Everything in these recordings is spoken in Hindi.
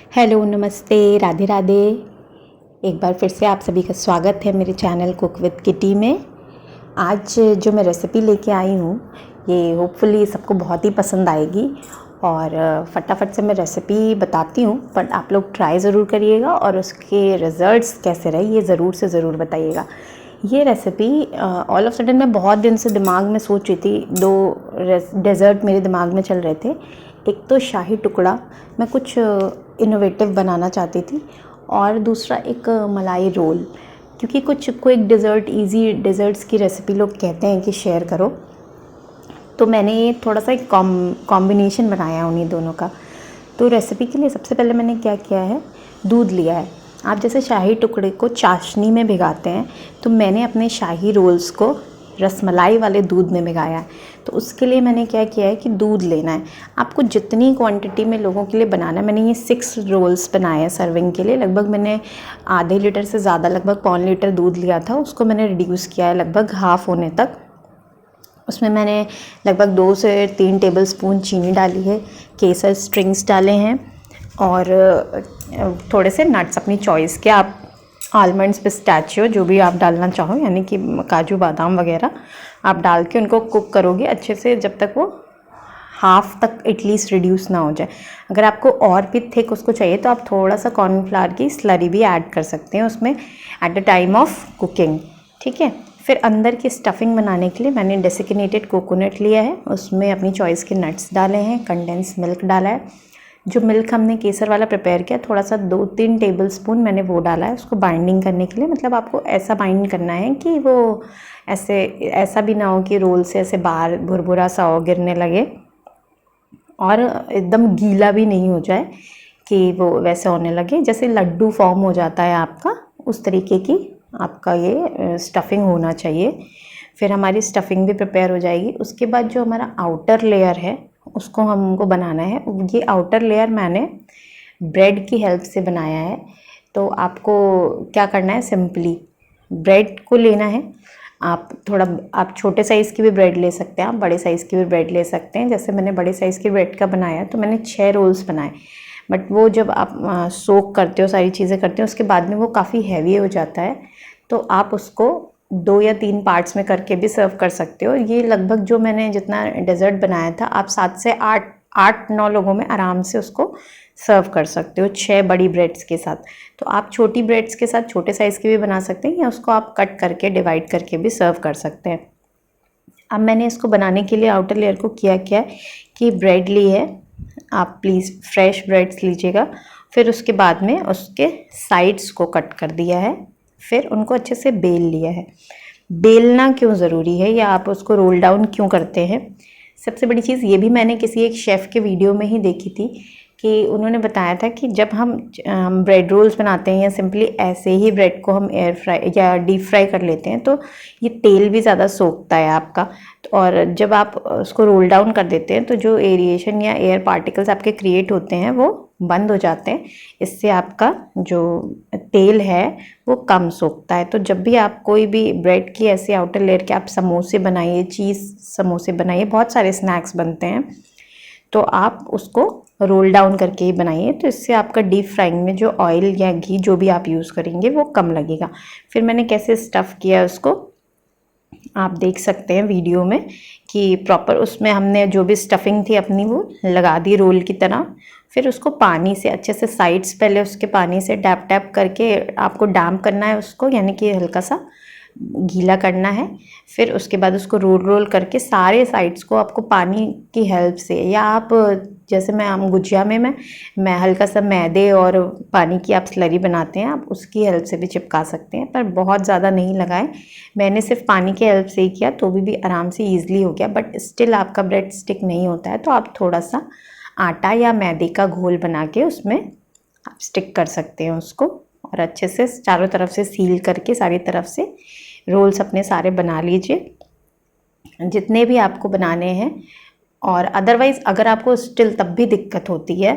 हेलो, नमस्ते, राधे राधे। एक बार फिर से आप सभी का स्वागत है मेरे चैनल कुक विद किटी में। आज जो मैं रेसिपी लेके आई हूँ ये होपफुली सबको बहुत ही पसंद आएगी और फटाफट से मैं रेसिपी बताती हूँ, बट आप लोग ट्राई ज़रूर करिएगा और उसके रिज़ल्ट्स कैसे रहे ये ज़रूर से ज़रूर बताइएगा। ये रेसिपी ऑल ऑफ सडन मैं बहुत दिन से दिमाग में सोच रही थी। दो डेज़र्ट मेरे दिमाग में चल रहे थे। एक तो शाही टुकड़ा, मैं कुछ इनोवेटिव बनाना चाहती थी, और दूसरा एक मलाई रोल, क्योंकि कुछ क्विक डेज़र्ट, इजी डेज़र्ट्स की रेसिपी लोग कहते हैं कि शेयर करो, तो मैंने ये थोड़ा सा एक कॉम्बिनेशन बनाया उन्हीं दोनों का। तो रेसिपी के लिए सबसे पहले मैंने क्या किया है, दूध लिया है। आप जैसे शाही टुकड़े को चाशनी में भिगाते हैं, तो मैंने अपने शाही रोल्स को रसमलाई वाले दूध में भिगाया है। तो उसके लिए मैंने क्या किया है कि दूध लेना है। आपको जितनी क्वांटिटी में लोगों के लिए बनाना है, मैंने ये 6 रोल्स बनाए हैं सर्विंग के लिए। लगभग मैंने आधे लीटर से ज़्यादा, लगभग 1.25 लीटर दूध लिया था, उसको मैंने रिड्यूस किया है लगभग हाफ़ होने तक। उसमें मैंने लगभग 2 से 3 टेबल स्पून चीनी डाली है, केसर स्ट्रिंग्स डाले हैं, और थोड़े से नट्स अपनी चॉइस के, आप आलमंड्स, पिस्ताचियो जो भी आप डालना चाहो, यानी कि काजू बादाम वगैरह आप डाल के उनको कुक करोगे अच्छे से जब तक वो हाफ़ तक एटलीस्ट रिड्यूस ना हो जाए। अगर आपको और भी थिक उसको चाहिए तो आप थोड़ा सा कॉर्नफ्लावर की स्लरी भी ऐड कर सकते हैं उसमें at the time of cooking, ठीक है। फिर अंदर की स्टफिंग बनाने के लिए मैंने डेसिकेटेड कोकोनट लिया है, उसमें अपनी चॉइस के नट्स डाले हैं, कंडेंस मिल्क डाला है। जो मिल्क हमने केसर वाला प्रिपेयर किया, थोड़ा सा 2-3 टेबल स्पून मैंने वो डाला है उसको बाइंडिंग करने के लिए। मतलब आपको ऐसा बाइंड करना है कि वो ऐसा भी ना हो कि रोल से ऐसे बाहर भुरभुरा सा हो, गिरने लगे, और एकदम गीला भी नहीं हो जाए कि वो वैसे होने लगे जैसे लड्डू फॉर्म हो जाता है आपका, उस तरीके की आपका ये स्टफिंग होना चाहिए। फिर हमारी स्टफिंग भी प्रिपेयर हो जाएगी। उसके बाद जो हमारा आउटर लेयर है उसको हमको बनाना है। ये आउटर लेयर मैंने ब्रेड की हेल्प से बनाया है। तो आपको क्या करना है, सिंपली ब्रेड को लेना है। आप छोटे साइज़ की भी ब्रेड ले सकते हैं, आप बड़े साइज़ की भी ब्रेड ले सकते हैं। जैसे मैंने बड़े साइज़ की ब्रेड का बनाया तो मैंने 6 रोल्स बनाए, बट वो जब आप सोक करते हो, सारी चीज़ें करते हो, उसके बाद में वो काफ़ी हैवी हो जाता है। तो आप उसको 2 या 3 पार्ट्स में करके भी सर्व कर सकते हो। ये लगभग जो मैंने जितना डेज़र्ट बनाया था, आप 7 से 8-9 लोगों में आराम से उसको सर्व कर सकते हो 6 बड़ी ब्रेड्स के साथ। तो आप छोटी ब्रेड्स के साथ छोटे साइज़ के भी बना सकते हैं, या उसको आप कट करके डिवाइड करके भी सर्व कर सकते हैं। अब मैंने इसको बनाने के लिए आउटर लेयर को किया कि ब्रेड ली है, आप प्लीज़ फ्रेश ब्रेड्स लीजिएगा। फिर उसके बाद में उसके साइड्स को कट कर दिया है, फिर उनको अच्छे से बेल लिया है। बेलना क्यों ज़रूरी है, या आप उसको रोल डाउन क्यों करते हैं, सबसे बड़ी चीज़ ये भी मैंने किसी एक शेफ़ के वीडियो में ही देखी थी कि उन्होंने बताया था कि जब हम ब्रेड रोल्स बनाते हैं या सिंपली ऐसे ही ब्रेड को हम एयर फ्राई या डीप फ्राई कर लेते हैं, तो ये तेल भी ज़्यादा सोखता है आपका। और जब आप उसको रोल डाउन कर देते हैं तो जो एरिएशन या एयर पार्टिकल्स आपके क्रिएट होते हैं वो बंद हो जाते हैं। इससे आपका जो तेल है वो कम सोखता है। तो जब भी आप कोई भी ब्रेड की ऐसे आउटर लेयर के आप समोसे बनाइए, चीज़ समोसे बनाइए, बहुत सारे स्नैक्स बनते हैं, तो आप उसको रोल डाउन करके ही बनाइए। तो इससे आपका डीप फ्राइंग में जो ऑयल या घी जो भी आप यूज़ करेंगे वो कम लगेगा। फिर मैंने कैसे स्टफ़ किया उसको आप देख सकते हैं वीडियो में, कि प्रॉपर उसमें हमने जो भी स्टफिंग थी अपनी वो लगा दी रोल की तरह। फिर उसको पानी से अच्छे से साइड्स पहले उसके पानी से डैप डैप करके आपको डैम्प करना है उसको, यानी कि हल्का सा गीला करना है। फिर उसके बाद उसको रोल रोल करके सारे साइड्स को आपको पानी की हेल्प से, या आप जैसे हम गुजिया में मैं हल्का सा मैदे और पानी की आप स्लरी बनाते हैं, आप उसकी हेल्प से भी चिपका सकते हैं, पर बहुत ज़्यादा नहीं लगाएं। मैंने सिर्फ पानी की हेल्प से ही किया तो भी आराम से ईजिली हो गया, बट स्टिल आपका ब्रेड स्टिक नहीं होता है, तो आप थोड़ा सा आटा या मैदे का घोल बना के उसमें आप स्टिक कर सकते हैं उसको, और अच्छे से चारों तरफ से सील करके सारी तरफ से रोल्स अपने सारे बना लीजिए जितने भी आपको बनाने हैं। और अदरवाइज़ अगर आपको स्टिल तब भी दिक्कत होती है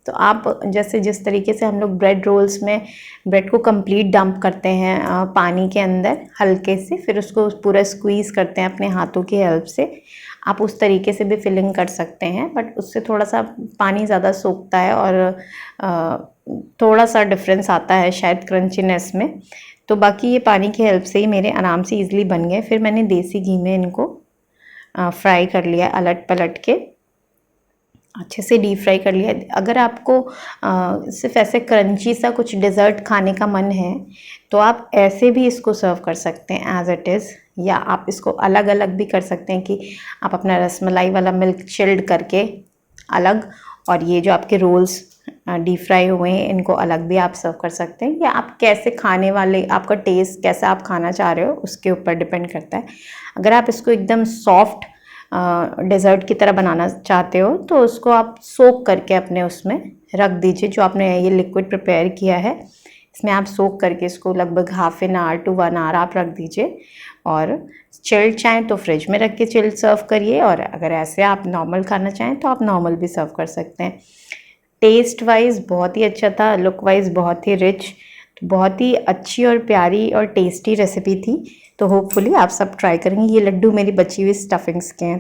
तो आप जैसे जिस तरीके से हम लोग ब्रेड रोल्स में ब्रेड को कंप्लीट डंप करते हैं पानी के अंदर हल्के से, फिर उसको पूरा स्क्वीज़ करते हैं अपने हाथों की हेल्प से, आप उस तरीके से भी फिलिंग कर सकते हैं, बट उससे थोड़ा सा पानी ज़्यादा सोखता है और थोड़ा सा डिफरेंस आता है शायद क्रंचीनेस में। तो बाकी ये पानी की हेल्प से ही मेरे आराम से ईज़िली बन गए। फिर मैंने देसी घी में इनको फ्राई कर लिया, अलट पलट के अच्छे से डीप फ्राई कर लिया। अगर आपको सिर्फ ऐसे क्रंची सा कुछ डेज़र्ट खाने का मन है तो आप ऐसे भी इसको सर्व कर सकते हैं एज़ इट इज़, या आप इसको अलग अलग भी कर सकते हैं कि आप अपना रसमलाई वाला मिल्क चिल्ड करके अलग, और ये जो आपके रोल्स डीप फ्राई हुए हैं इनको अलग भी आप सर्व कर सकते हैं, या आप कैसे खाने वाले, आपका टेस्ट कैसा आप खाना चाह रहे हो उसके ऊपर डिपेंड करता है। अगर आप इसको एकदम सॉफ्ट डेज़र्ट की तरह बनाना चाहते हो तो उसको आप सोक करके अपने उसमें रख दीजिए। जो आपने ये लिक्विड प्रिपेयर किया है इसमें आप सोक करके इसको लगभग half an hour to 1 hour आप रख दीजिए, और चिल्ड चाहें तो फ्रिज में रख के चिल्ड सर्व करिए, और अगर ऐसे आप नॉर्मल खाना चाहें तो आप नॉर्मल भी सर्व कर सकते हैं। टेस्ट वाइज बहुत ही अच्छा था, लुक वाइज बहुत ही रिच, बहुत ही अच्छी और प्यारी और टेस्टी रेसिपी थी। तो होपफुली आप सब ट्राई करेंगे। ये लड्डू मेरी बची हुई स्टफिंग्स के हैं।